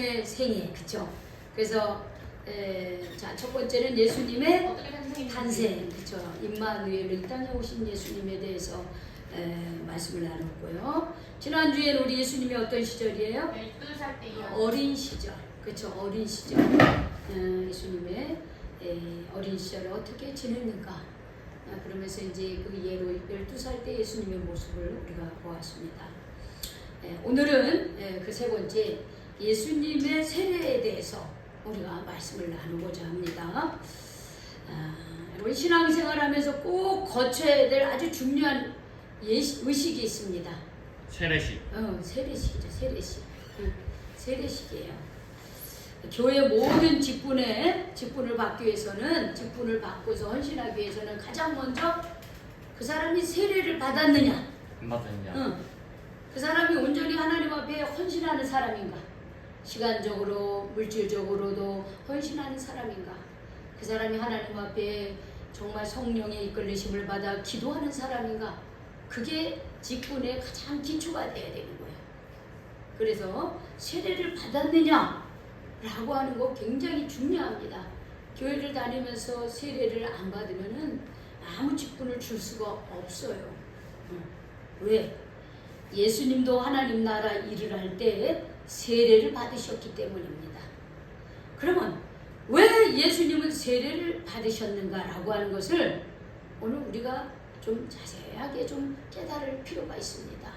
생애, 그쵸? 그래서 자, 첫 번째는 예수님의 탄생, 그쵸? 임마누엘로 이 땅에 오신 예수님에 대해서 말씀을 나눴고요. 지난주에는 우리 예수님이 어떤 시절이에요? 12살 때요. 어린 시절, 그쵸? 어린 시절. 예수님의 어린 시절을 어떻게 지냈는가? 그러면서 이제 그 예로 12살 때 예수님의 모습을 우리가 보았습니다. 오늘은 그 세 번째 예수님의 세례에 대해서 우리가 말씀을 나누고자 합니다. 여러분 신앙생활하면서 꼭 거쳐야 될 아주 중요한 의식이 있습니다. 세례식. 세례식이죠. 세례식이에요. 교회 모든 직분을 받기 위해서는, 직분을 받고서 헌신하기 위해서는 가장 먼저 그 사람이 세례를 받았느냐, 그 사람이 온전히 하나님 앞에 헌신하는 사람인가, 시간적으로 물질적으로도 헌신하는 사람인가, 그 사람이 하나님 앞에 정말 성령의 이끌리심을 받아 기도하는 사람인가, 그게 직분의 가장 기초가 되어야 되는 거예요. 그래서 세례를 받았느냐 라고 하는 거 굉장히 중요합니다. 교회를 다니면서 세례를 안 받으면은 아무 직분을 줄 수가 없어요. 왜? 예수님도 하나님 나라 일을 할 때 세례를 받으셨기 때문입니다. 그러면 왜 예수님은 세례를 받으셨는가라고 하는 것을 오늘 우리가 좀 자세하게 좀 깨달을 필요가 있습니다.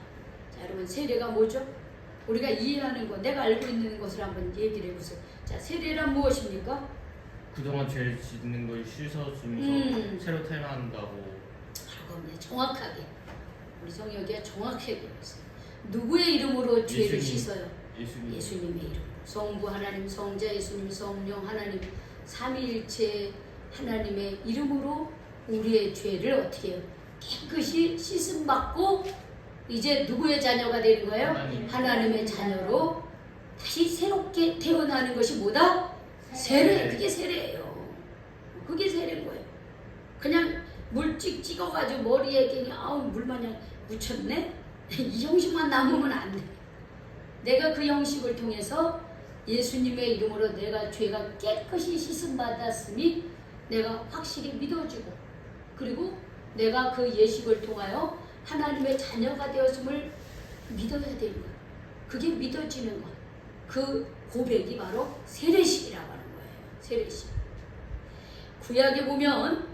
자, 여러분 세례가 뭐죠? 우리가 이해하는 것, 내가 알고 있는 것을 한번 얘기를 해보세요. 자, 세례란 무엇입니까? 그동안 죄를 짓는 걸 씻어주면서 새로 태어난다고. 정확하게 우리 성역이 정확하게 있어요. 누구의 이름으로 죄를 씻어요? 예수님의 이름. 성부 하나님, 성자 예수님, 성령 하나님, 삼위일체 하나님의 이름으로 우리의 죄를 어떻게 해요? 깨끗이 씻음 받고 이제 누구의 자녀가 되는 거예요? 하나님의 자녀로 다시 새롭게 태어나는 것이 뭐다? 세례. 그게 세례예요. 그게 세례인 거예요. 그냥 물찍 찍어가지고 머리에 그냥 물 마냥 묻혔네? 이 형식만 남으면 안 돼. 내가 그 형식을 통해서 예수님의 이름으로 내가 죄가 깨끗이 씻음 받았으니 내가 확실히 믿어지고, 그리고 내가 그 예식을 통하여 하나님의 자녀가 되었음을 믿어야 되는 거예요. 그게 믿어지는 것. 그 고백이 바로 세례식이라고 하는 거예요. 세례식. 구약에 보면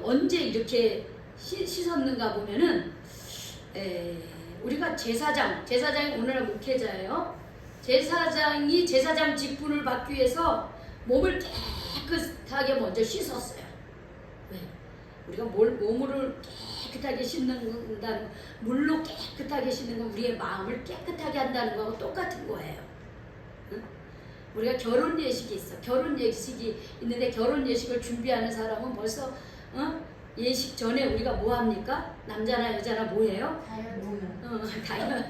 언제 이렇게 씻었는가 보면은 우리가 제사장이 오늘날 목회자예요. 제사장이 제사장 직분을 받기 위해서 몸을 깨끗하게 먼저 씻었어요. 왜? 우리가 몸을 깨끗하게 씻는다는, 물로 깨끗하게 씻는 건 우리의 마음을 깨끗하게 한다는 거하고 똑같은 거예요. 응? 우리가 결혼 예식이 있어. 결혼 예식이 있는데 결혼 예식을 준비하는 사람은 벌써 예식 전에 우리가 뭐 합니까? 남자나 여자나 뭐 해요? 다이어트.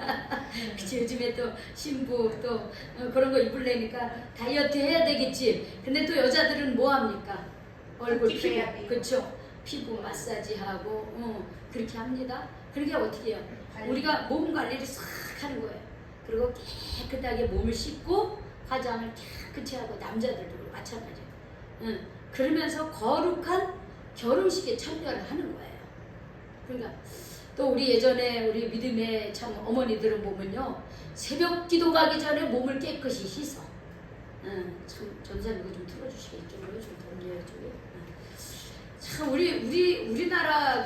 그치, 요즘에 또 신부 또 그런 거 입으려니까 다이어트 해야 되겠지. 근데 또 여자들은 뭐 합니까? 얼굴 피부, 그쵸? 피부 마사지 하고 그렇게 합니다. 그러게 어떻게 해요? 우리가 몸 관리를 싹 하는 거예요. 그리고 깨끗하게 몸을 씻고 화장을 깨끗이 하고, 남자들도 마찬가지예요. 그러면서 거룩한 결혼식에 참여를 하는 거예요. 그러니까 또 우리 예전에 우리 믿음의 참 어머니들은 보면요, 새벽 기도 가기 전에 몸을 깨끗이 씻어. 참 전사님 이거 좀 틀어주시겠죠? 좀 돌려줘요. 참 우리나라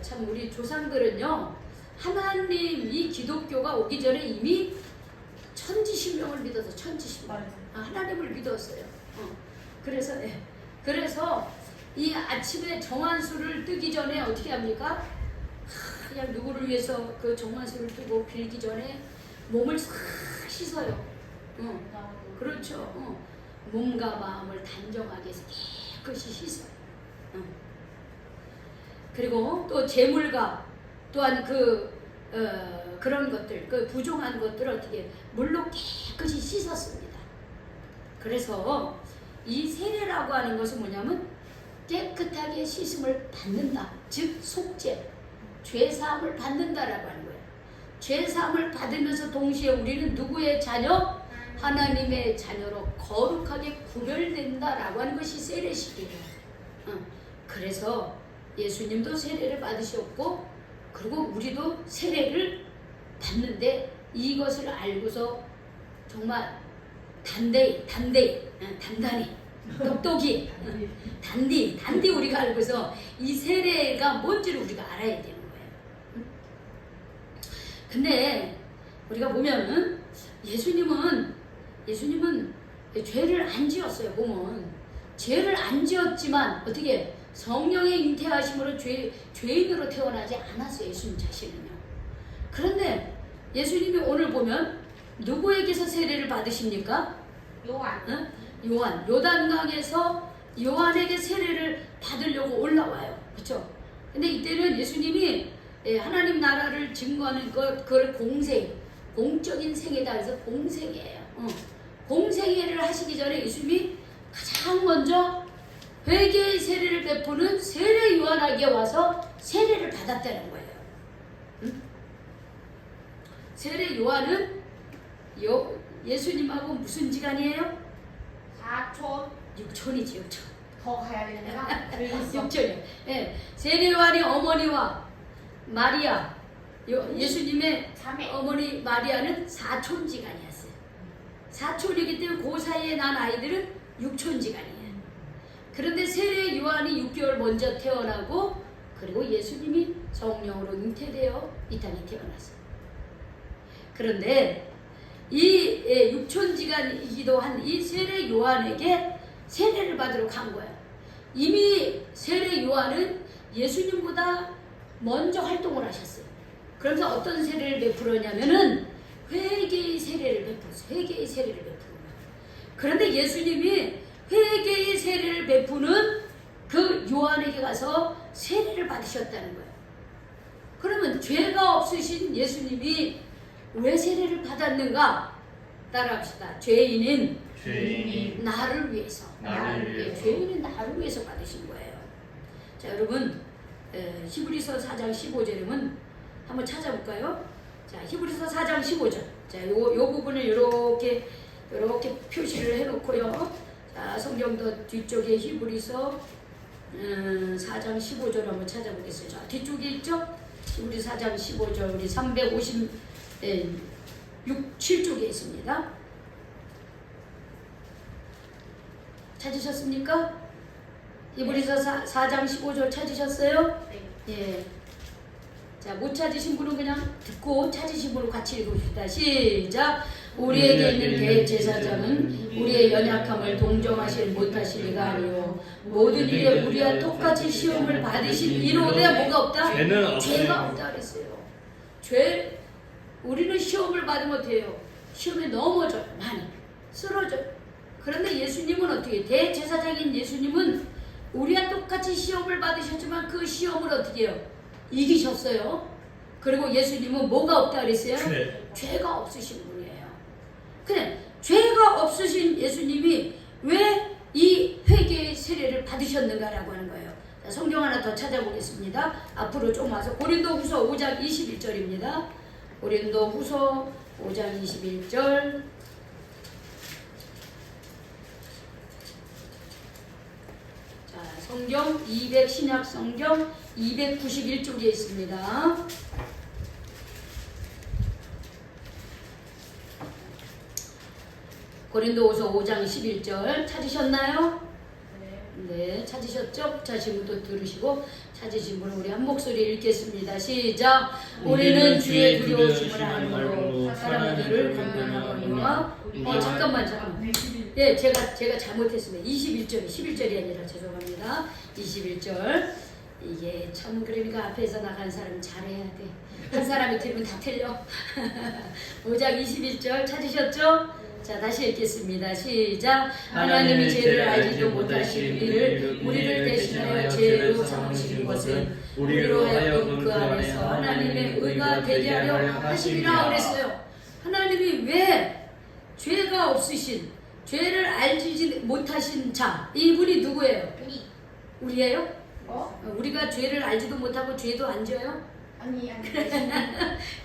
참 우리 조상들은요, 하나님이 기독교가 오기 전에 이미 천지신명을 믿어서 하나님을 믿었어요. 그래서 이 아침에 정한수를 뜨기 전에 어떻게 합니까? 그냥 누구를 위해서 그 정한수를 뜨고 빌기 전에 몸을 싹 씻어요. 그렇죠. 몸과 마음을 단정하게 해서 깨끗이 씻어요. 그리고 또 재물과 또한 그런 것들, 그 부종한 것들을 어떻게 물로 깨끗이 씻었습니다. 그래서 이 세례라고 하는 것은 뭐냐면 깨끗하게 씻음을 받는다. 즉 속죄, 죄사함을 받는다라고 하는 거예요. 죄 사함을 받으면서 동시에 우리는 누구의 자녀? 하나님의 자녀로 거룩하게 구별된다라고 하는 것이 세례식이에요. 그래서 예수님도 세례를 받으셨고 그리고 우리도 세례를 받는데 이것을 알고서 정말 단단히 똑똑히 단디 우리가 알고서 이 세례가 뭔지를 우리가 알아야 되는 거예요. 근데 우리가 보면은 예수님은 죄를 안 지었어요. 보면 죄를 안 지었지만 어떻게 성령의 잉태하심으로 죄인으로 태어나지 않았어요. 예수님 자신은요. 그런데 예수님이 오늘 보면 누구에게서 세례를 받으십니까? 요한. 요단강에서 요한에게 세례를 받으려고 올라와요. 그렇죠? 근데 이때는 예수님이 하나님 나라를 증거하는 그걸 공적인 생애다 해서 공생애예요. 공생애를 하시기 전에 예수님이 가장 먼저 회개의 세례를 베푸는 세례 요한에게 와서 세례를 받았다는 거예요. 세례 요한은 예수님하고 무슨 지간이에요? 4촌 6촌이지 6촌. 더 가야 되는구나. 6촌이요. 예, 세례 요한의 어머니와 마리아, 예수님의 자매. 어머니 마리아는 4촌지간이었어요. 4촌이기 때문에 그 사이에 난 아이들은 6촌지간이에요. 그런데 세례 요한이 6개월 먼저 태어나고 그리고 예수님이 성령으로 잉태되어 이 땅에 태어났어요. 그런데 이 6촌지간이기도 한 이 세례 요한에게 세례를 받으러 간 거예요. 이미 세례 요한은 예수님보다 먼저 활동을 하셨어요. 그래서 어떤 세례를 베풀었냐면은 회개의 세례를 베풀었어요. 회개의 세례를 베푸는 거예요. 그런데 예수님이 회개의 세례를 베푸는 그 요한에게 가서 세례를 받으셨다는 거예요. 그러면 죄가 없으신 예수님이 왜 세례를 받았는가? 따라합시다. 죄인은 나를 위해서. 죄인은 나를 위해서 받으신 거예요. 자, 여러분 히브리서 4장 15절이면 한번 찾아볼까요? 자, 히브리서 4장 15절. 자, 요 부분을 이렇게 표시를 해놓고요. 자, 성경도 뒤쪽에 히브리서 4장 15절 한번 찾아보겠습니다. 자, 뒤쪽에 있죠? 히브리 4장 15절 우리 357쪽에 있습니다. 찾으셨습니까? 히브리서 4장 15절 찾으셨어요? 네. 예. 자, 못 찾으신 분은 그냥 듣고 찾으신 분을 같이 읽읍시다. 시작. 우리에게 있는 대제사장은 우리의 연약함을 동정하실 못하시리가 아니요 모든 일에 우리와 똑같이 시험을 받으신 이로되 뭐가 없다? 죄가 없다 그랬어요. 우리는 시험을 받으면 어때요? 시험에 넘어져요. 많이 쓰러져요. 그런데 예수님은 어떻게 대제사장인 예수님은 우리와 똑같이 시험을 받으셨지만 그 시험을 어떻게 해요? 이기셨어요. 그리고 예수님은 뭐가 없다 그랬어요? 죄가 없으신 분이에요. 근데 죄가 없으신 예수님이 왜 이 회개의 세례를 받으셨는가라고 하는 거예요. 자, 성경 하나 더 찾아보겠습니다. 앞으로 좀 와서 고린도후서 5장 21절입니다. 고린도후서 5장 21절. 자, 성경 신약 성경 291쪽에 있습니다. 고린도후서 5장 11절 찾으셨나요? 네, 찾으셨죠? 자, 지금부터 들으시고 찾으신 분은 우리 한 목소리 읽겠습니다. 시작. 우리는 주의 두려우심을 알므로 사람들을 권면하거니와 잠깐만. 네, 제가 잘못했습니다. 21절, 11절이 아니라 죄송합니다. 21절. 이게 참 그러니까 앞에서 나간 사람 잘해야 돼. 한 사람이 들으면 다 틀려. 5장 21절 찾으셨죠? 자, 다시 읽겠습니다. 시작. 하나님이 죄를 알지도 못하신 우리를 대신하여 죄로 삼으신 것은 우리로 하여금 그 안에서 하나님의 의가 되게 하려 하시리라 그랬어요. 하나님이 왜 죄가 없으신 죄를 알지 못하신 자 이분이 누구예요? 우리예요? 우리가 죄를 알지도 못하고 죄도 안 져요? 아니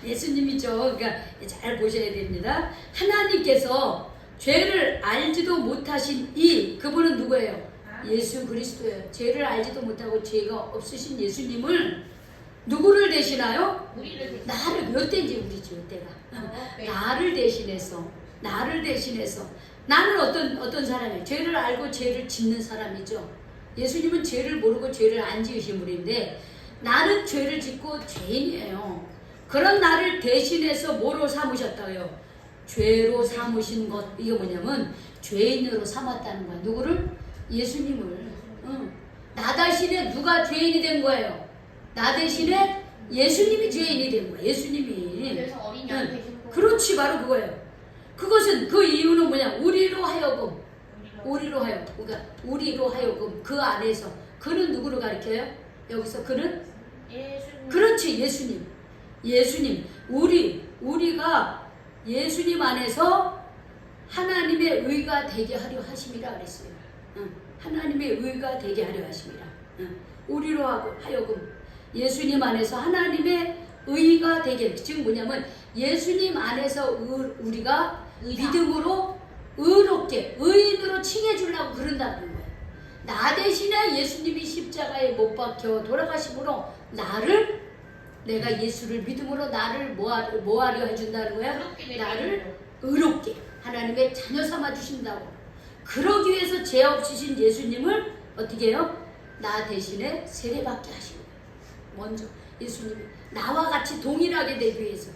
예수님이죠. 그러니까 잘 보셔야 됩니다. 하나님께서 죄를 알지도 못하신 그분은 누구예요? 예수 그리스도예요. 죄를 알지도 못하고 죄가 없으신 예수님을 누구를 대신하여? 우리를 나를 몇 대인지 우리지 몇 대가. 네. 나를 대신해서 나는 어떤 사람이에요? 죄를 알고 죄를 짓는 사람이죠. 예수님은 죄를 모르고 죄를 안 지으신 분인데 나는 죄를 짓고 죄인이에요. 그런 나를 대신해서 뭐로 삼으셨다고요? 죄로 삼으신 것. 이게 뭐냐면 죄인으로 삼았다는 거야. 누구를? 예수님을. 나 대신에 누가 죄인이 된 거예요? 나 대신에 예수님이 죄인이 된 거야. 예수님이. 그래서 어린 양 되신 거. 그렇지, 바로 그거예요. 그것은 그 이유는 뭐냐? 우리로 하여금 그러니까 우리로 하여금 그 안에서 그는 누구를 가리켜요? 여기서 그는 예수님. 그렇지, 예수님. 우리가 예수님 안에서 하나님의 의가 되게 하려 하심이라 그랬어요. 하나님의 의가 되게 하려 하심이라. 우리로 하여금 예수님 안에서 하나님의 의가 되게. 지금 뭐냐면 예수님 안에서 우리가 믿음으로 의롭게 의인으로 칭해주려고 그런다는 거예요. 나 대신에 예수님이 십자가에 못 박혀 돌아가심으로 내가 예수를 믿음으로 나를 뭐 하려 해준다는 거야? 나를 의롭게 하나님의 자녀 삼아 주신다고. 그러기 위해서 죄 없으신 예수님을 어떻게 해요? 나 대신에 세례받게 하신 거예요. 먼저 예수님이 나와 같이 동일하게 되기 위해서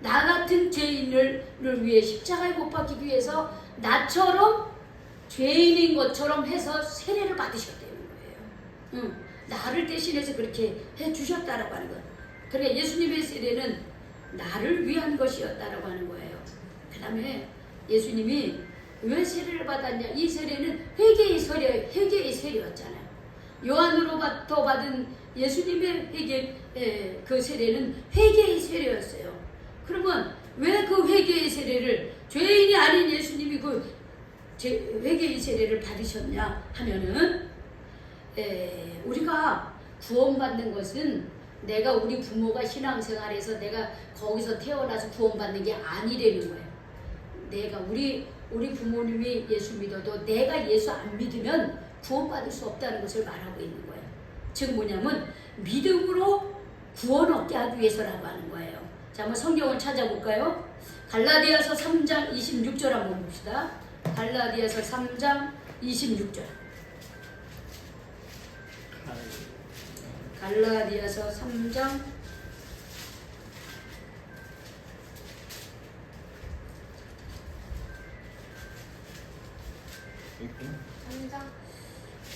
나 같은 죄인을 위해 십자가에 못 박히기 위해서 나처럼 죄인인 것처럼 해서 세례를 받으셨다는 거예요. 나를 대신해서 그렇게 해주셨다라고 하는 거예요. 그러니까 예수님의 세례는 나를 위한 것이었다라고 하는 거예요. 그 다음에 예수님이 왜 세례를 받았냐? 이 세례는 회개의 세례였잖아요. 요한으로부터 받은 예수님의 그 세례는 회개의 세례였어요. 그러면 왜 그 회개의 세례를 죄인이 아닌 예수님이 그 회개의 세례를 받으셨냐 하면은 우리가 구원받는 것은 내가 우리 부모가 신앙생활에서 내가 거기서 태어나서 구원받는 게 아니라는 거예요. 내가 우리 부모님이 예수 믿어도 내가 예수 안 믿으면 구원받을 수 없다는 것을 말하고 있는 거예요. 즉 뭐냐면 믿음으로 구원 얻게 하기 위해서라고 하는 거예요. 자, 한번 성경을 찾아볼까요? 갈라디아서 3장 26절 한번 봅시다. 갈라디아서 3장 26절. 갈라디아서 3장 3장.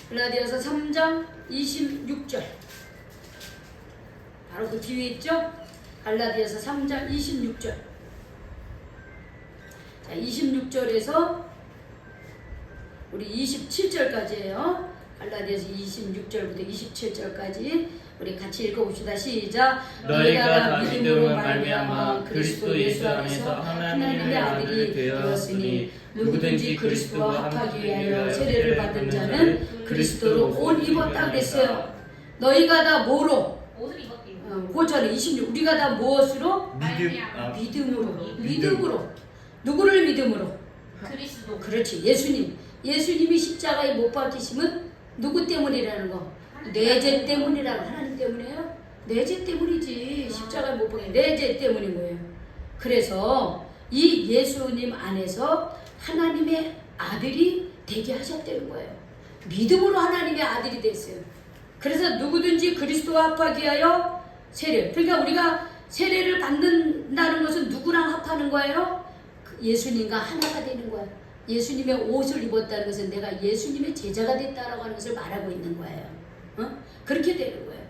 갈라디아서 3장 26절. 바로 그 뒤에 있죠? 갈라디아서 3장 26절. 자, 26절에서 우리 27절까지예요. 갈라디아서 26절부터 27절까지 우리 같이 읽어봅시다. 시작. 너희가 다 믿음으로 말미암아 그리스도 예수 안에서 하나님의 아들이 되었으니 누구든지 그리스도와 합하기 위하여 세례를 받은 자는 그리스도로 옷 입었다 그랬어요. 너희가 다 뭐로? 옷을 입었대요. 고전에 26. 우리가 다 무엇으로? 믿음으로. 누구를 믿음으로? 그리스도. 그렇지, 예수님이 십자가에 못 박히심은 누구 때문이라는 거? 내 죄 때문이라고. 하나님 때문이에요? 내 죄 때문이지. 십자가에 못 박힌 내 죄 때문인 거예요. 그래서 이 예수님 안에서 하나님의 아들이 되게 하셨다는 거예요. 믿음으로 하나님의 아들이 됐어요. 그래서 누구든지 그리스도와 합하기 위하여 세례. 그러니까 우리가 세례를 받는다는 것은 누구랑 합하는 거예요? 예수님과 하나가 되는 거예요. 예수님의 옷을 입었다는 것은 내가 예수님의 제자가 됐다라고 하는 것을 말하고 있는 거예요. 그렇게 되는 거예요.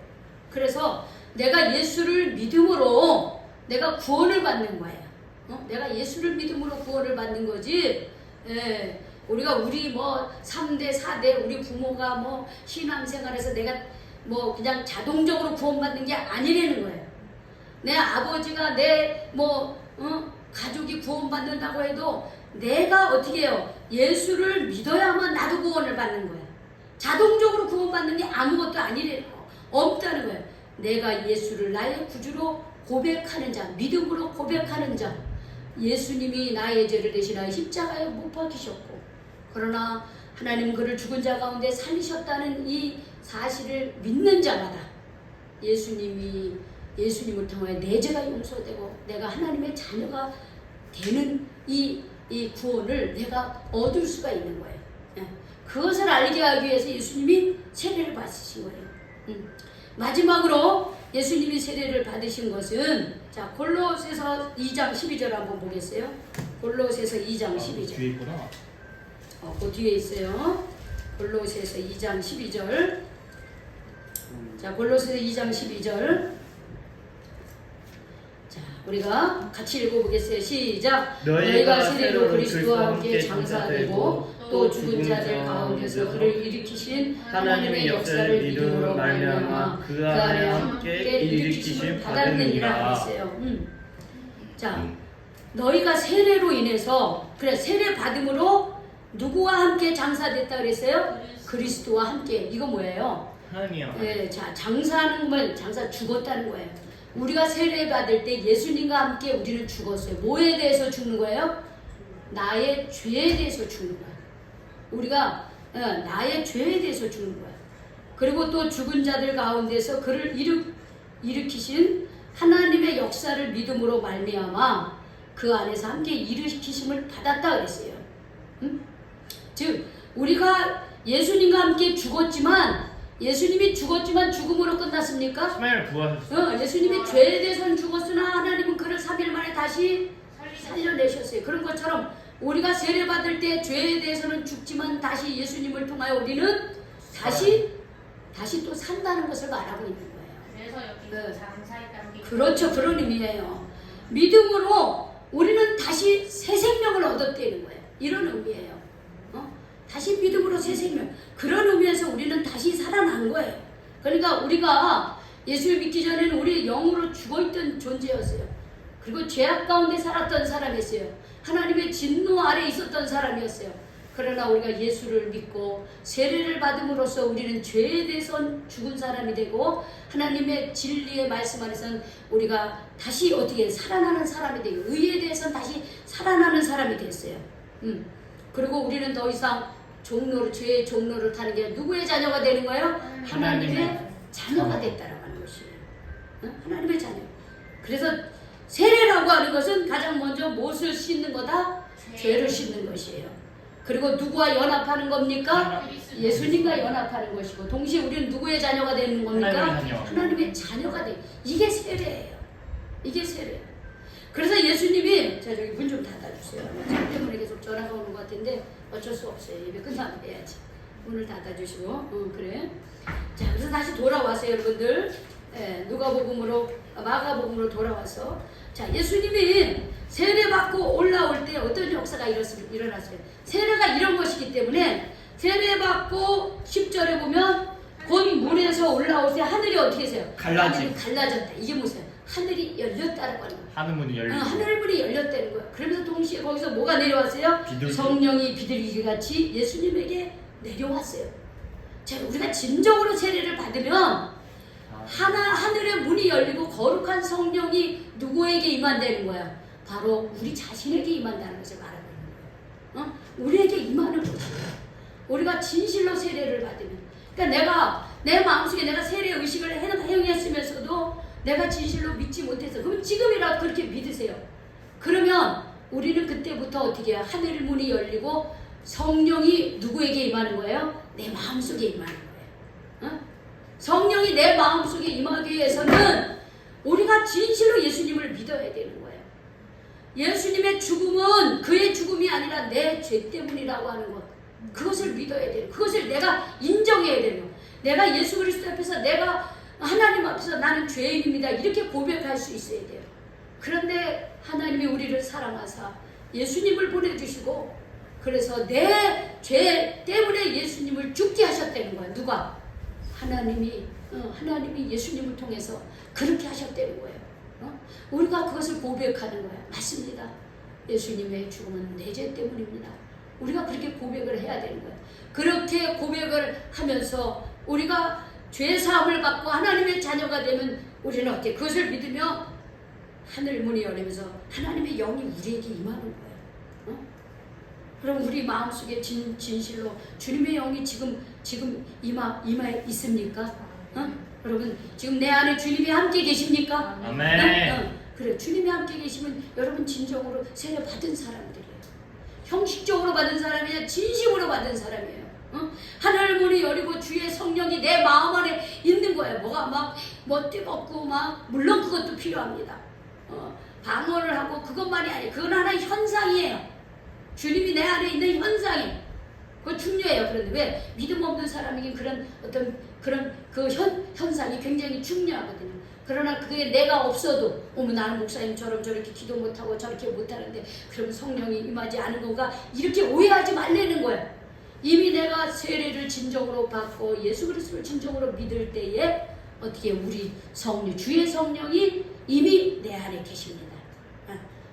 그래서 내가 예수를 믿음으로 내가 구원을 받는 거예요. 내가 예수를 믿음으로 구원을 받는 거지. 우리가 우리 뭐 3대 4대 우리 부모가 뭐 신앙생활에서 내가 뭐 그냥 자동적으로 구원받는 게 아니라는 거예요. 내 아버지가 내 뭐 가족이 구원받는다고 해도 내가 어떻게 해요? 예수를 믿어야만 나도 구원을 받는 거야. 자동적으로 구원받는 게 아무것도 아니래요. 없다는 거예요. 내가 예수를 나의 구주로 고백하는 자, 믿음으로 고백하는 자, 예수님이 나의 죄를 대신하여 십자가에 못 박히셨고 그러나 하나님 그를 죽은 자 가운데 살리셨다는 이 사실을 믿는 자마다 예수님을 통하여 내 죄가 용서되고 내가 하나님의 자녀가 되는 이 구원을 내가 얻을 수가 있는 거예요. 그것을 알게 하기 위해서 예수님이 세례를 받으신 거예요. 마지막으로 예수님이 세례를 받으신 것은 자 골로새서 2장 12절 한번 보겠어요. 골로새서 2장 12절. 뒤에 있구나. 그 뒤에 있어요. 골로새서 2장 12절. 자 골로새서 2장 12절. 자 우리가 같이 읽어보겠어요. 시작. 너희가 세례로 그리스도와 함께 장사되고 또 죽은 자들 가운데서 그를 일으키신 하나님의 역사를 믿음으로 말미암아 그 안에 함께 일으키심 받았느니라 했어요. 자, 너희가 세례로 인해서 그래 세례 받음으로 누구와 함께 장사됐다 그랬어요? 그리스도와 함께. 이거 뭐예요? 하나님이요. 네, 자 장사하는 건 장사 죽었다는 거예요. 우리가 세례 받을 때 예수님과 함께 우리는 죽었어요. 뭐에 대해서 죽는 거예요? 나의 죄에 대해서 죽는 거예요. 우리가 나의 죄에 대해서 죽는 거야. 그리고 또 죽은 자들 가운데서 그를 일으키신 하나님의 역사를 믿음으로 말미암아 그 안에서 함께 일으키심을 받았다 그랬어요. 즉 우리가 예수님과 함께 죽었지만 예수님이 죽었지만 죽음으로 끝났습니까? 3일 부활하셨어요. 예수님이 죄에 대해서는 죽었으나 하나님은 그를 3일 만에 다시 살려내셨어요. 그런 것처럼 우리가 세례 받을 때 죄에 대해서는 죽지만 다시 예수님을 통하여 우리는 다시 또 산다는 것을 말하고 있는 거예요. 그래서 여기 장사했다는 게 그렇죠. 그런 의미예요. 믿음으로 우리는 다시 새 생명을 얻었다는 거예요. 이런 의미예요. 다시 믿음으로 새 생명. 그런 의미에서 우리는 다시 살아난 거예요. 그러니까 우리가 예수를 믿기 전에는 우리 영으로 죽어있던 존재였어요. 그리고 죄악 가운데 살았던 사람이었어요. 하나님의 진노 아래 있었던 사람이었어요. 그러나 우리가 예수를 믿고 세례를 받음으로써 우리는 죄에 대해서 죽은 사람이 되고 하나님의 진리의 말씀 안에서는 우리가 다시 어떻게 살아나는 사람이 되고 의에 대해서는 다시 살아나는 사람이 됐어요. 그리고 우리는 더 이상 죄의 종로를 타는 게 누구의 자녀가 되는 거예요? 하나님의 자녀가 됐다라고 하는 것이에요. 하나님의 자녀. 그래서 세례라고 하는 것은 가장 먼저 무엇을 씻는 거다? 죄를 씻는 것이에요. 그리고 누구와 연합하는 겁니까? 예수님과 연합하는 것이고 동시에 우리는 누구의 자녀가 되는 겁니까? 하나님의 자녀가 돼. 이게 세례예요. 이게 세례예요. 그래서 예수님이 자 저기 문 좀 닫아주세요. 저 때문에 계속 전화가 오는 것 같은데 어쩔 수 없어요. 예배 끝나면 해야지. 문을 닫아주시고 그래. 자 그래서 다시 돌아와서 여러분들 누가복음으로 마가복음으로 돌아와서 자 예수님이 세례받고 올라올 때 어떤 역사가 일어났어요. 세례가 이런 것이기 때문에 세례받고 10절에 보면 곧 물에서 올라올 때 하늘이 어떻게 해서요? 하늘이 갈라졌다. 이게 무슨 하늘이 열렸다는 거예요. 하늘문이 열렸어요. 하늘문이 열렸다는 거예요. 그러면서 동시에 거기서 뭐가 내려왔어요? 성령이 비둘기 같이 예수님에게 내려왔어요. 자, 우리가 진정으로 세례를 받으면 하늘의 문이 열리고 거룩한 성령이 누구에게 임한다는 거야? 바로 우리 자신에게 임한다는 것을 말하고 있는 거예요. 우리에게 임하는 것이에요. 우리가 진실로 세례를 받으면. 그러니까 내가 내 마음속에 내가 세례 의식을 행했으면서도 내가 진실로 믿지 못해서 그럼 지금이라도 그렇게 믿으세요. 그러면 우리는 그때부터 어떻게 해요? 하늘 문이 열리고 성령이 누구에게 임하는 거예요? 내 마음속에 임하는 거예요. 성령이 내 마음속에 임하기 위해서는 우리가 진실로 예수님을 믿어야 되는 거예요. 예수님의 죽음은 그의 죽음이 아니라 내 죄 때문이라고 하는 것. 그것을 믿어야 돼요. 그것을 내가 인정해야 돼요. 내가 예수 그리스도 앞에서 내가 하나님 앞에서 나는 죄인입니다. 이렇게 고백할 수 있어야 돼요. 그런데 하나님이 우리를 사랑하사 예수님을 보내주시고 그래서 내 죄 때문에 예수님을 죽게 하셨다는 거야. 누가? 하나님이 예수님을 통해서 그렇게 하셨다는 거예요. 우리가 그것을 고백하는 거야. 맞습니다. 예수님의 죽음은 내 죄 때문입니다. 우리가 그렇게 고백을 해야 되는 거야. 그렇게 고백을 하면서 우리가 죄 사함을 받고 하나님의 자녀가 되면 우리는 어떻게 그것을 믿으며 하늘 문이 열리면서 하나님의 영이 우리에게 임하는 거예요. 그럼 우리 마음속에 진실로 주님의 영이 지금 임해 있습니까? 여러분 지금 내 안에 주님이 함께 계십니까? 아멘. 그래 주님이 함께 계시면 여러분 진정으로 세례 받은 사람들이에요. 형식적으로 받은 사람이 아니라 진심으로 받은 사람이에요. 하늘 문이 열리고 주의 성령이 내 마음 안에 있는 거예요. 뭐가 막 뜨겁고 막 물론 그것도 필요합니다. 방언을 하고 그것만이 아니에요. 그건 하나의 현상이에요. 주님이 내 안에 있는 현상이 그거 중요해요. 그런데 왜 믿음 없는 사람에게 그런 현상이 굉장히 중요하거든요. 그러나 그게 내가 없어도 나는 목사님처럼 저렇게 기도 못하고 저렇게 못하는데 그러면 성령이 임하지 않은 건가 이렇게 오해하지 말라는 거예요. 이미 내가 세례를 진정으로 받고 예수 그리스도를 진정으로 믿을 때에 어떻게 우리 주의 성령이 이미 내 안에 계십니다.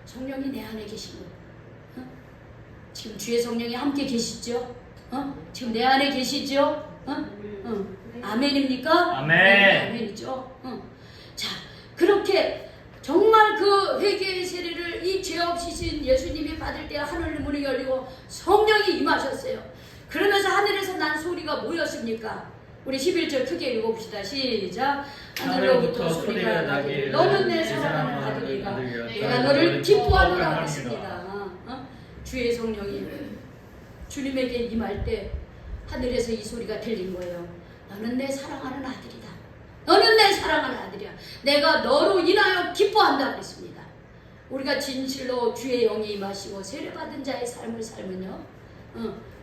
성령이 내 안에 계신 거예요. 지금 주의 성령이 함께 계시죠? 지금 내 안에 계시죠? 아멘입니까? 아멘. 네, 아멘이죠. 자, 그렇게 정말 그 회개의 세례를 이 죄 없이신 예수님이 받을 때 하늘 문이 열리고 성령이 임하셨어요. 그러면서 하늘에서 난 소리가 뭐였습니까? 우리 11절 크게 읽어봅시다. 시작. 하늘로부터 소리가 나기를 너는 내 사랑하는 아들이라 내가 너를 기뻐하노라 했습니다. 주의 성령이 주님에게 임할 때 하늘에서 이 소리가 들린 거예요. 너는 내 사랑하는 아들이다. 너는 내 사랑하는 아들이야. 내가 너로 인하여 기뻐한다 그랬습니다. 우리가 진실로 주의 영이 임하시고 세례받은 자의 삶을 살면요,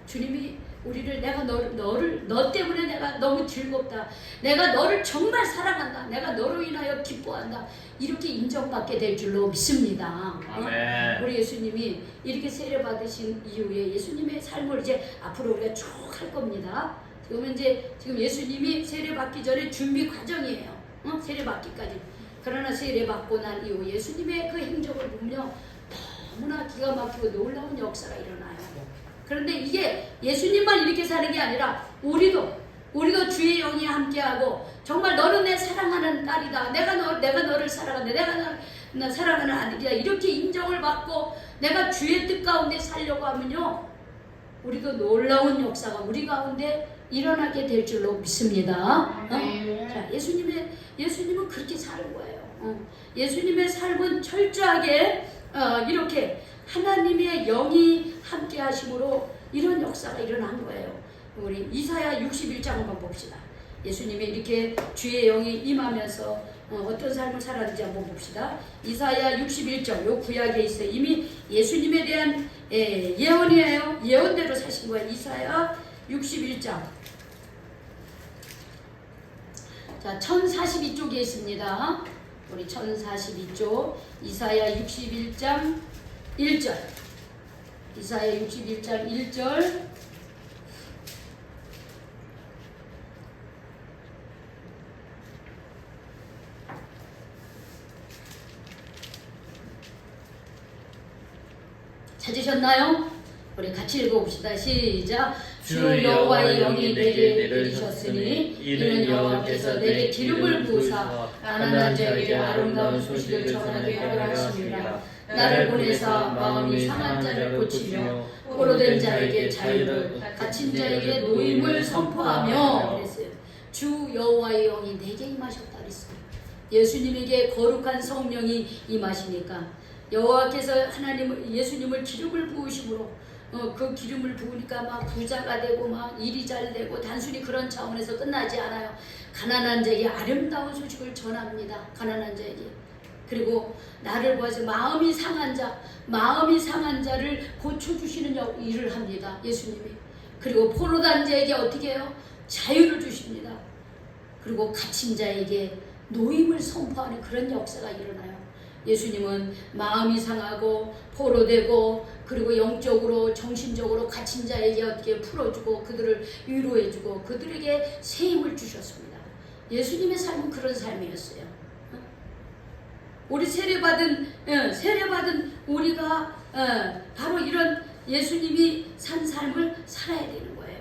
주님이 우리를 너 때문에 내가 너무 즐겁다. 내가 너를 정말 사랑한다. 내가 너로 인하여 기뻐한다. 이렇게 인정받게 될 줄로 믿습니다. 아멘. 우리 예수님이 이렇게 세례 받으신 이후에 예수님의 삶을 이제 앞으로 우리가 쭉 할 겁니다. 그러면 이제 지금 예수님이 세례 받기 전에 준비 과정이에요. 세례 받기까지. 그러나 세례 받고 난 이후 예수님의 그 행적을 보면 너무나 기가 막히고 놀라운 역사가 일어나요. 그런데 이게 예수님만 이렇게 사는 게 아니라 우리도 주의 영이 함께하고 정말 너는 내 사랑하는 딸이다. 내가 너를 사랑한다. 내가 너 사랑하는 아들이다. 이렇게 인정을 받고 내가 주의 뜻 가운데 살려고 하면요, 우리도 놀라운 역사가 우리 가운데 일어나게 될 줄로 믿습니다. 자, 예수님은 그렇게 사는 거예요. 예수님의 삶은 철저하게 이렇게 하나님의 영이 함께 하심으로 이런 역사가 일어난 거예요. 우리 이사야 61장 한번 봅시다. 예수님이 이렇게 주의 영이 임하면서 어떤 삶을 살았는지 한번 봅시다. 이사야 61장, 요 구약에 있어요. 이미 예수님에 대한 예언이에요. 예언대로 사신 거예요. 이사야 61장. 자, 1042쪽에 있습니다. 우리 1042쪽 이사야 61장 1절. 이사야 61장 1절. 찾으셨나요? 우리 같이 읽어봅시다. 시작. 주 여호와의 영이 내게 내리셨으니 이는 여호와께서 내게 기름을 부으사 가난한 자에게 아름다운 소식을 전하게 하려 하심이라. 나를 보내사 마음이 상한 자를 고치며 포로된 자에게 자유를, 갇힌 자에게 노임을 선포하며 그랬어요. 주 여호와의 영이 내게 임하셨다 그랬어요. 예수님에게 거룩한 성령이 임하시니까 여호와께서 예수님을 기름을 부으심으로 그 기름을 부으니까 막 부자가 되고 막 일이 잘 되고 단순히 그런 차원에서 끝나지 않아요. 가난한 자에게 아름다운 소식을 전합니다. 가난한 자에게. 그리고 나를 보아서 마음이 상한 자를 고쳐주시는 일을 합니다. 예수님이. 그리고 포로된 자에게 어떻게 해요? 자유를 주십니다. 그리고 갇힌 자에게 노임을 선포하는 그런 역사가 일어나요. 예수님은 마음이 상하고 포로되고 그리고 영적으로 정신적으로 갇힌 자에게 어떻게 풀어주고 그들을 위로해주고 그들에게 새 힘을 주셨습니다. 예수님의 삶은 그런 삶이었어요. 우리 세례받은 우리가 바로 이런 예수님이 산 삶을 살아야 되는 거예요.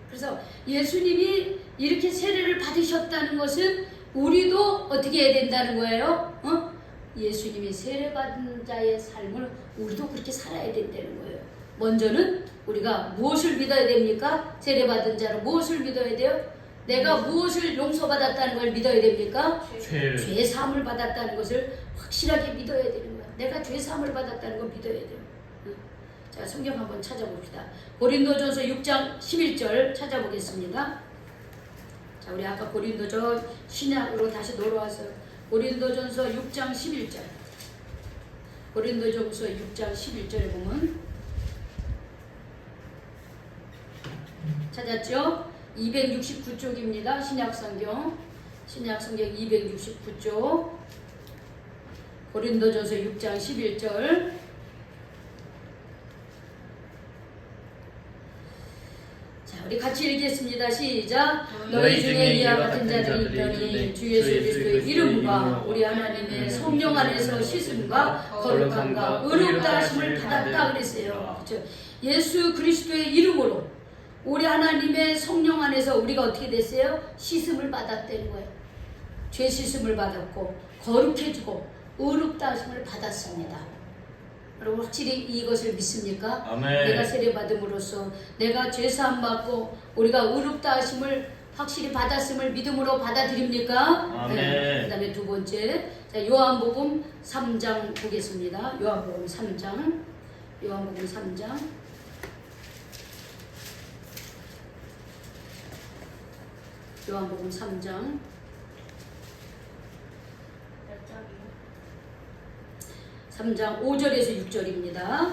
그래서 예수님이 이렇게 세례를 받으셨다는 것은 우리도 어떻게 해야 된다는 거예요? 예수님이 세례받은 자의 삶을 우리도 그렇게 살아야 된다는 거예요. 먼저는 우리가 무엇을 믿어야 됩니까? 세례받은 자로 무엇을 믿어야 돼요? 내가 무엇을 용서받았다는 걸 믿어야 됩니까? 죄 사함을 받았다는 것을 확실하게 믿어야 되는 거야. 내가 죄 사함을 받았다는 걸 믿어야 돼요. 자, 성경 한번 찾아봅시다. 고린도전서 6장 11절 찾아보겠습니다. 자, 우리 아까 고린도전 신약으로 다시 돌아와서 고린도전서 6장 11절. 고린도전서 6장 11절에 보면 찾았죠? 269쪽입니다. 신약성경 269쪽 고린도전서 6장 11절. 자, 우리 같이 읽겠습니다. 시작. 너희 중에 이와 같은 자들이 있더니 주 예수 그리스도의 이름과 우리 하나님의 성령 안에서 씻음과 거룩함과 의롭다 하심을 받았다 그랬어요. 그렇죠? 예수 그리스도의 이름으로 우리 하나님의 성령 안에서 우리가 어떻게 됐어요? 씻음을 받았다는 거예요. 죄 씻음을 받았고 거룩해지고 의롭다 하심을 받았습니다. 여러분 확실히 이것을 믿습니까? 아멘. 내가 세례 받음으로써 내가 죄 사함 받고 우리가 의롭다 하심을 확실히 받았음을 믿음으로 받아들입니까? 아멘. 네. 그 다음에 두 번째, 자, 요한복음 3장 보겠습니다. 요한복음 3장. 요한복음 3장. 요한복음 3장. 몇 장이요? 3장 5절에서 6절입니다.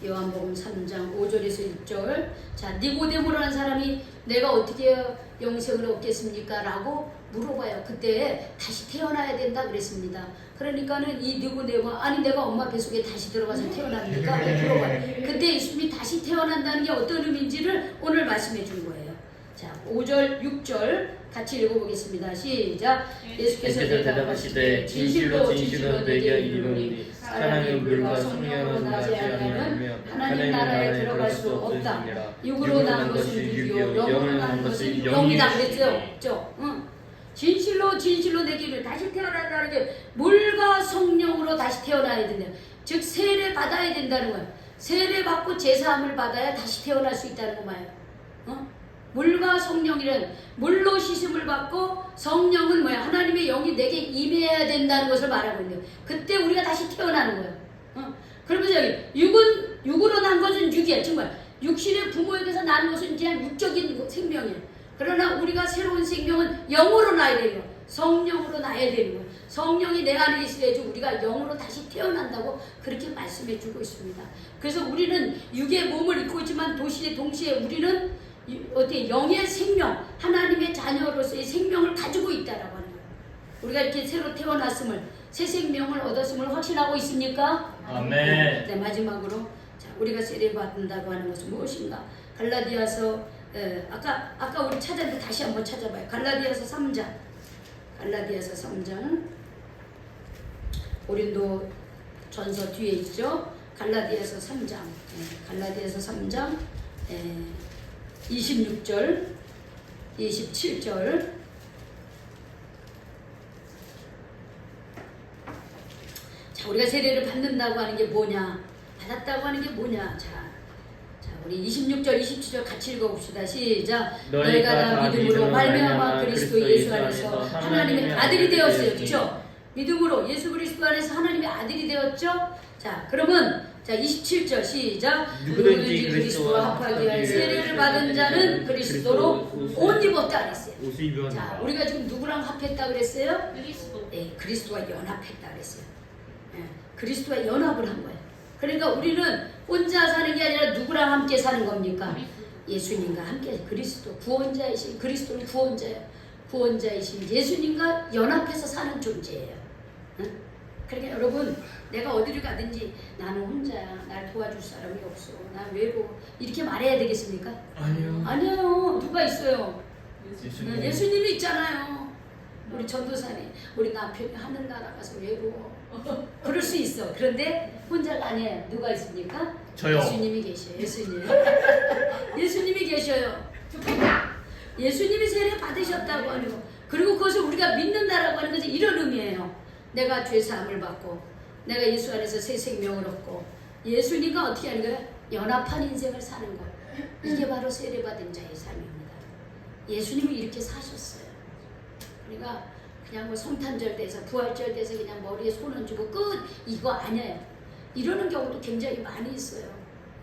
요한복음 3장 5절에서 6절. 자, 니고데모라는 사람이 내가 어떻게 영생을 얻겠습니까? 라고 물어봐요. 그때 다시 태어나야 된다 그랬습니다. 그러니까는 이 니고데모, 아니 내가 엄마 뱃속에 다시 들어가서 태어납니까? 물어봐요. 그때 예수님이 다시 태어난다는 게 어떤 의미인지를 오늘 말씀해 준 거예요. 자, 5절, 6절 같이 읽어보겠습니다. 시작. 예수께서 대답하시되 진실로 진실로 내게 이르노니 사람이 물과 성령으로 나지 않으면 하나님 나라에 들어갈 수 없다. 육으로 난 것은 육이요 영으로 난 것은 영이다 그랬죠. 응. 진실로 진실로 내게 이르노니 다시 태어난다는 게 물과 성령으로 다시 태어나야 된다. 즉 세례 받아야 된다는 거예요. 세례 받고 제사함을 받아야 다시 태어날 수 있다는 거 말이에요. 물과 성령이란 물로 씻음을 받고 성령은 뭐야? 하나님의 영이 내게 임해야 된다는 것을 말하고 있는 거예요. 그때 우리가 다시 태어나는 거예요. 그러면서 여기 육으로 난 것은 육이야. 정말 육신의 부모에게서 나는 것은 그냥 육적인 생명이에요. 그러나 우리가 새로운 생명은 영으로 나야 돼요. 성령으로 나야 되는 거예요. 성령이 내 안에 있어야지 우리가 영으로 다시 태어난다고 그렇게 말씀해 주고 있습니다. 그래서 우리는 육의 몸을 입고 있지만 동시에 우리는 어떻게 영의 생명, 하나님의 자녀로서의 생명을 가지고 있다라고 하는 거예요. 우리가 이렇게 새로 태어났음을, 새 생명을 얻었음을 확신하고 있습니까? 아멘. 네, 마지막으로 자, 우리가 세례 받는다고 하는 것은 무엇인가? 갈라디아서 아까 우리 찾았는데 다시 한번 찾아봐요. 갈라디아서 3장. 갈라디아서 3장. 고린도 전서 뒤에 있죠. 갈라디아서 3장. 갈라디아서 3장. 26절, 27절. 자, 우리가 세례를 받는다고 하는 게 뭐냐? 받았다고 하는 게 뭐냐? 자, 우리 26절, 27절 같이 읽어봅시다. 시작. 너희가 다 믿음으로 말미암아 그리스도 예수 안에서 하나님의 아들이 되었어요. 그렇죠? 믿음으로 예수 그리스도 안에서 하나님의 아들이 되었죠? 자, 그러면 자 27절 시작. 누구든지 그리스도와 합하기 위하여 세례를 받은 자는 그리스도로 옷 입었다 그랬어요. 자, 우리가 지금 누구랑 합했다 그랬어요? 그리스도. 네, 그리스도와 연합했다 그랬어요. 네, 그리스도와 연합을 한 거예요. 그러니까 우리는 혼자 사는 게 아니라 누구랑 함께 사는 겁니까? 예수님과 함께. 그리스도 구원자이신 그리스도는 구원자예요. 구원자이신 예수님과 연합해서 사는 존재예요. 응? 그러니까 여러분, 내가 어디를 가든지 나는 혼자야. 날 도와줄 사람이 없어. 난 외로워. 이렇게 말해야 되겠습니까? 아니요. 아니요. 누가 있어요? 예수님. 예수님이 있잖아요. 우리 전도사님, 우리 남편이 하늘나라 가서 외로워. 그럴 수 있어. 그런데 혼자가 아니에요. 누가 있습니까? 저요. 예수님이 계셔요. 예수님. 예수님이 계셔요. 예수님이 세례 받으셨다고 하는 거, 그리고 그것을 우리가 믿는다라고 하는 것은 이런 의미예요. 내가 죄 사함을 받고 내가 예수 안에서 새 생명을 얻고 예수님과 어떻게 하는 거예요? 연합한 인생을 사는 것. 이게 바로 세례 받은 자의 삶입니다. 예수님이 이렇게 사셨어요. 우리가 그냥 뭐 성탄절 때서 부활절 때서 그냥 머리에 손 얹고 끝 이거 아니에요. 이러는 경우도 굉장히 많이 있어요.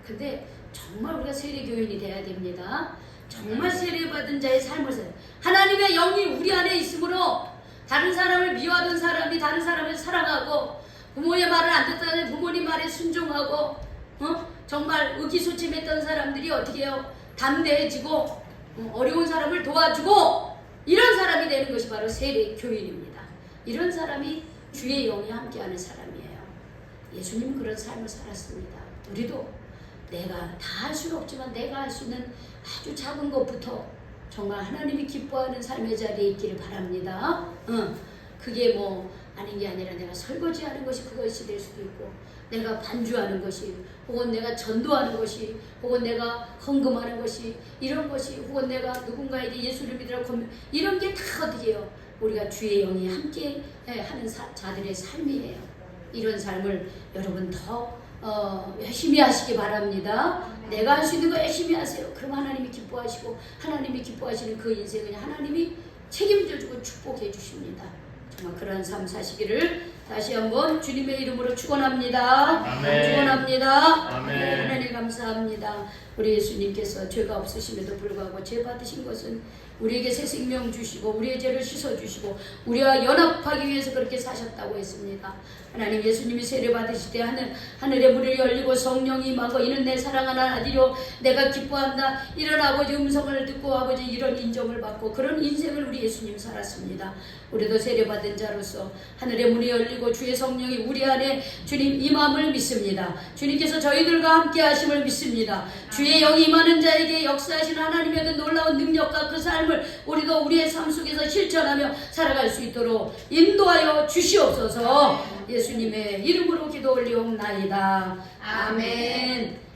근데 정말 우리가 세례 교인이 돼야 됩니다. 정말 세례 받은 자의 삶을 살아요. 하나님의 영이 우리 안에 있으므로 다른 사람을 미워하던 사람이 다른 사람을 사랑하고 부모의 말을 안 듣다는 부모님 말에 순종하고 정말 의기소침했던 사람들이 어떻게 해요? 담대해지고 어려운 사람을 도와주고 이런 사람이 되는 것이 바로 세례 교인입니다. 이런 사람이 주의 영이 함께하는 사람이에요. 예수님은 그런 삶을 살았습니다. 우리도 내가 다 할 수는 없지만 내가 할 수 있는 아주 작은 것부터 정말 하나님이 기뻐하는 삶의 자리에 있기를 바랍니다. 그게 뭐 아닌 게 아니라 내가 설거지하는 것이 그것이 될 수도 있고 내가 반주하는 것이 혹은 내가 전도하는 것이 혹은 내가 헌금하는 것이 이런 것이 혹은 내가 누군가에게 예수를 믿으라고 이런 게 다 어떻게 해요? 우리가 주의 영이 함께 하는 자들의 삶이에요. 이런 삶을 여러분 더 열심히 하시기 바랍니다. 내가 할 수 있는 거 열심히 하세요. 그럼 하나님이 기뻐하시고 하나님이 기뻐하시는 그 인생은 하나님이 책임져주고 축복해 주십니다. 정말 그러한 삶 사시기를 다시 한번 주님의 이름으로 축원합니다. 아멘. 축원합니다. 아멘. 네, 하나님 감사합니다. 우리 예수님께서 죄가 없으심에도 불구하고 죄 받으신 것은 우리에게 새 생명 주시고 우리의 죄를 씻어주시고 우리와 연합하기 위해서 그렇게 사셨다고 했습니다. 하나님 예수님이 세례 받으실 때 하늘의 문이 열리고 성령이 임하고 이는 내 사랑하는 아들이요 내가 기뻐한다 이런 아버지 음성을 듣고 아버지 이런 인정을 받고 그런 인생을 우리 예수님 살았습니다. 우리도 세례 받은 자로서 하늘의 문이 열리고 주의 성령이 우리 안에 주님 임함을 믿습니다. 주님께서 저희들과 함께 하심을 믿습니다. 주의 영이 임하는 자에게 역사하시는 하나님의 그 놀라운 능력과 그 삶을 우리도 우리의 삶 속에서 실천하며 살아갈 수 있도록 인도하여 주시옵소서. 예수님의 이름으로 기도 올리옵나이다. 아멘.